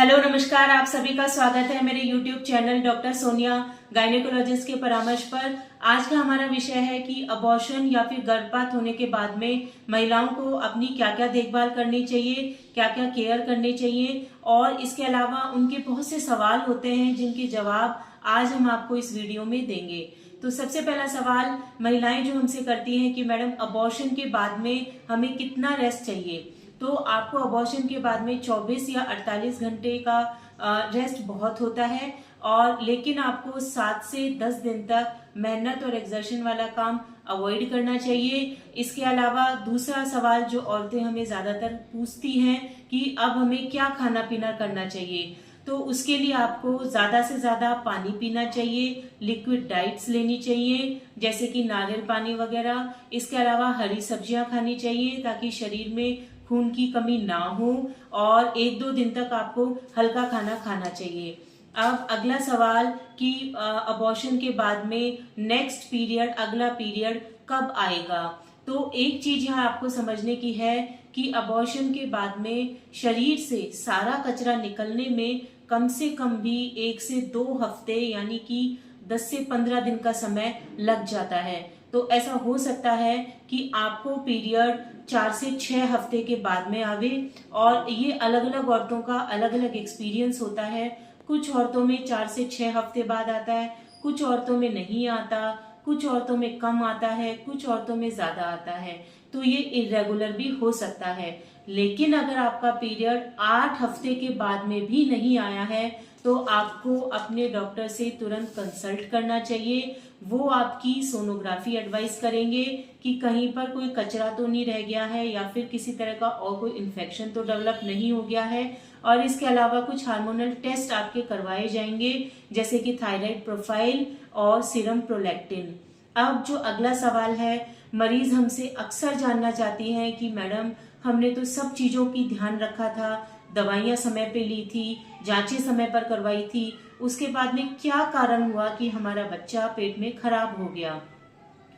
Hello नमस्कार, आप सभी का स्वागत है मेरे YouTube channel doctor Sonia gynaecologist के परामर्श पर। आज का हमारा विषय है कि अबॉर्शन या फिर गर्भपात होने के बाद में महिलाओं को अपनी क्या क्या देखभाल करनी चाहिए, क्या क्या केयर करनी चाहिए और इसके अलावा उनके बहुत से सवाल होते हैं जिनके जवाब आज हम आपको इस वीडियो में देंगे। तो सबसे पहला सवाल महिलाएं जो हमसे करती हैं कि मैडम अबॉर्शन के बाद में हमें कितना रेस्ट चाहिए। तो आपको अबॉर्शन के बाद में 24 या 48 घंटे का रेस्ट बहुत होता है, और लेकिन आपको 7 से 10 दिन तक मेहनत और एक्सर्शन वाला काम अवॉइड करना चाहिए। इसके अलावा दूसरा सवाल जो औरतें हमें ज्यादातर पूछती हैं कि अब हमें क्या खाना पीना करना चाहिए, तो उसके लिए आपको ज्यादा से ज्यादा पानी पीना चाहिए, लिक्विड डाइट्स लेनी चाहिए जैसे कि नारियल पानी वगैरह। इसके अलावा हरी सब्जियां खानी चाहिए ताकि शरीर में खून की कमी ना हो, और 1-2 दिन तक आपको हल्का खाना खाना चाहिए। अब अगला सवाल कि अबॉर्शन के बाद में नेक्स्ट पीरियड, अगला पीरियड कब आएगा। तो एक चीज यहाँ आपको समझने की है कि अबॉर्शन के बाद में शरीर से सारा कचरा निकलने में कम से कम भी 1 से 2 हफ्ते यानी कि 10 से 15 दिन का समय लग जाता है। तो ऐसा हो सकता है कि आपको पीरियड 4 से 6 हफ्ते के बाद में आवे, और ये अलग अलग औरतों का अलग अलग एक्सपीरियंस होता है। कुछ औरतों में 4 से 6 हफ्ते बाद आता है, कुछ औरतों में नहीं आता, कुछ औरतों में कम आता है, कुछ औरतों में ज्यादा आता है। तो ये इरेगुलर भी हो सकता है। लेकिन अगर आपका पीरियड 8 हफ्ते के बाद में भी नहीं आया है तो आपको अपने डॉक्टर से तुरंत कंसल्ट करना चाहिए। वो आपकी सोनोग्राफी एडवाइस करेंगे कि कहीं पर कोई कचरा तो नहीं रह गया है या फिर किसी तरह का और कोई इन्फेक्शन तो डेवलप नहीं हो गया है। और इसके अलावा कुछ हार्मोनल टेस्ट आपके करवाए जाएंगे जैसे कि थायराइड प्रोफाइल और सीरम प्रोलैक्टिन। अब जो अगला सवाल है, मरीज हमसे अक्सर जानना चाहती हैं कि मैडम हमने तो सब चीजों की ध्यान रखा था, दवाइयां समय पे ली थी, जांचें समय पर करवाई थी, उसके बाद में क्या कारण हुआ कि हमारा बच्चा पेट में खराब हो गया।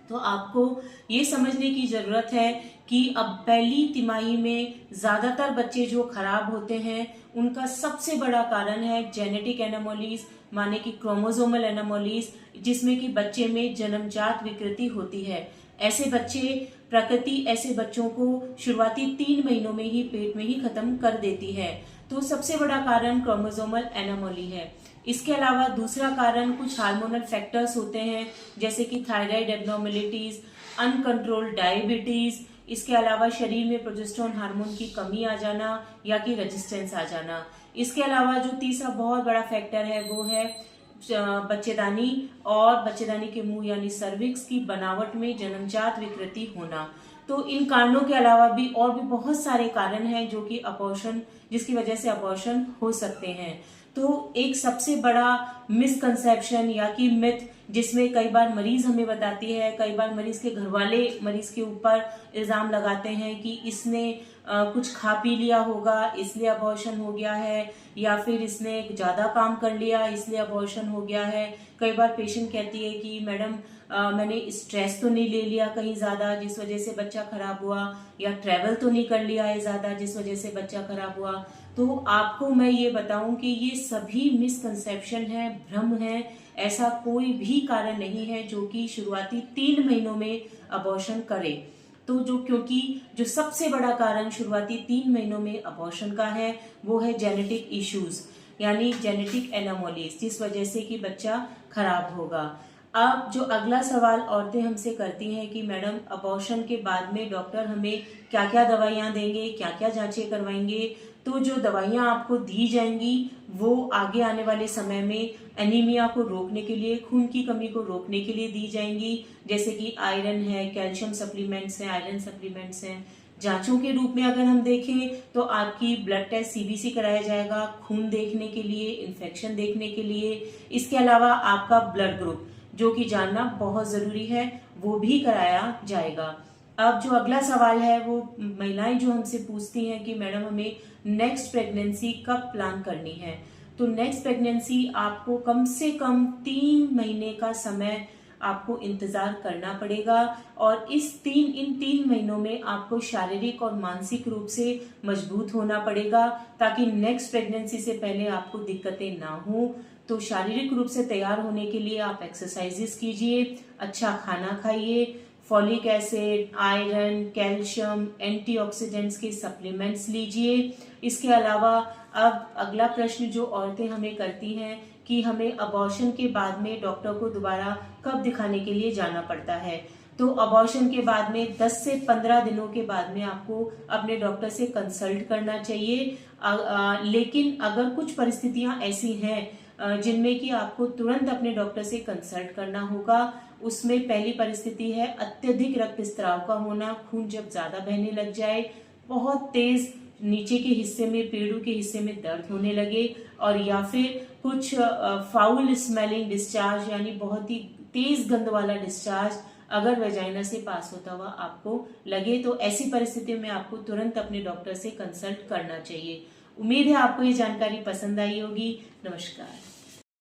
तो आपको ये समझने की जरूरत है कि अब पहली तिमाही में ज्यादातर बच्चे जो खराब होते हैं उनका सबसे बड़ा कारण है जेनेटिक एनोमोलीज, माने कि क्रोमोसोमल एनोमोलीज, जिसमें कि बच्चे में जन्मजात विकृति होती है। ऐसे बच्चे, प्रकृति ऐसे बच्चों को शुरुआती 3 महीनों में ही पेट में ही खत्म कर देती है। तो सबसे बड़ा कारण क्रोमोसोमल एनोमोली है। इसके अलावा दूसरा कारण कुछ हार्मोनल फैक्टर्स होते हैं जैसे कि थायराइड एब्नॉर्मेलिटीज, अनकंट्रोल्ड डायबिटीज, इसके अलावा शरीर में प्रोजेस्टेरोन हार्मोन की कमी आ जाना या कि रेजिस्टेंस आ जाना। इसके अलावा जो तीसरा बहुत बड़ा फैक्टर है वो है बच्चेदानी, और बच्चेदानी के मुंह यानी सर्विक्स की बनावट में जन्मजात विकृति होना। तो इन कारणों के अलावा भी और भी बहुत सारे कारण हैं जो कि अबॉर्शन, जिसकी वजह से अबॉर्शन हो सकते हैं। तो एक सबसे बड़ा मिसकंसेप्शन या कि मिथ जिसमें कई बार मरीज हमें बताती है, कई बार मरीज के घर वाले मरीज के ऊपर इल्जाम लगाते हैं कि इसने कुछ खा पी लिया होगा इसलिए अबॉर्शन हो गया है, या फिर इसने ज्यादा काम कर लिया इसलिए अबॉर्शन हो गया है। कई बार पेशेंट कहती है कि मैडम मैंने स्ट्रेस तो नहीं ले लिया कहीं ज्यादा जिस वजह से बच्चा खराब हुआ, या ट्रेवल तो नहीं कर लिया है ज्यादा जिस वजह से बच्चा खराब हुआ। तो आपको मैं ये बताऊं कि ये सभी मिसकंसेप्शन है, भ्रम है। ऐसा कोई भी कारण नहीं है जो कि शुरुआती 3 महीनों में अबॉर्शन करे। तो क्योंकि जो सबसे बड़ा कारण शुरुआती 3 महीनों में अबॉर्शन का है वो है जेनेटिक इश्यूज, यानी जेनेटिक एनोमोलीज, जिस वजह से कि बच्चा खराब होगा। अब जो अगला सवाल औरतें हमसे करती हैं कि मैडम अबॉर्शन के बाद में डॉक्टर हमें क्या क्या दवाइयां देंगे, क्या क्या जांचें करवाएंगे। तो जो दवाइयां आपको दी जाएंगी वो आगे आने वाले समय में एनीमिया को रोकने के लिए, खून की कमी को रोकने के लिए दी जाएंगी, जैसे कि आयरन है, कैल्शियम सप्लीमेंट्स हैं, आयरन सप्लीमेंट्स हैं। जांचों के रूप में अगर हम देखें तो आपकी ब्लड टेस्ट सीबीसी कराया जाएगा खून देखने के लिए, इन्फेक्शन देखने के लिए। इसके अलावा आपका ब्लड ग्रुप जो कि जानना बहुत जरूरी है वो भी कराया जाएगा। अब जो अगला सवाल है वो महिलाएं जो हमसे पूछती हैं कि मैडम हमें नेक्स्ट प्रेगनेंसी कब प्लान करनी है। तो नेक्स्ट प्रेगनेंसी आपको कम से कम 3 महीने का समय आपको इंतजार करना पड़ेगा। और इन 3 महीनों में आपको शारीरिक और मानसिक रूप से मजबूत होना पड़ेगा, ताकि नेक्स्ट प्रेगनेंसी से पहले आपको दिक्कतें ना हो। तो शारीरिक रूप से तैयार होने के लिए आप एक्सरसाइजेस कीजिए, अच्छा खाना खाइए, folic acid, iron, calcium, antioxidants के सप्लीमेंट्स लीजिए। इसके अलावा अब अगला प्रश्न जो औरतें हमें करती हैं कि हमें अबॉर्शन के बाद में डॉक्टर को दोबारा कब दिखाने के लिए जाना पड़ता है। तो अबॉर्शन के बाद में 10 से 15 दिनों के बाद में आपको अपने डॉक्टर से कंसल्ट करना चाहिए। लेकिन अगर कुछ परिस्थितियां ऐसी हैं जिनमें कि आपको तुरंत अपने डॉक्टर से कंसल्ट करना होगा, उसमें पहली परिस्थिति है अत्यधिक रक्तस्राव का होना, खून जब ज्यादा बहने लग जाए, बहुत तेज नीचे के हिस्से में, पेड़ों के हिस्से में दर्द होने लगे, और या फिर कुछ फाउल स्मेलिंग डिस्चार्ज, यानी बहुत ही तेज गंध वाला डिस्चार्ज अगर वेजाइना से पास होता हुआ आपको लगे, तो ऐसी परिस्थिति में आपको तुरंत अपने डॉक्टर से कंसल्ट करना चाहिए। उम्मीद है आपको ये जानकारी पसंद आई होगी। नमस्कार।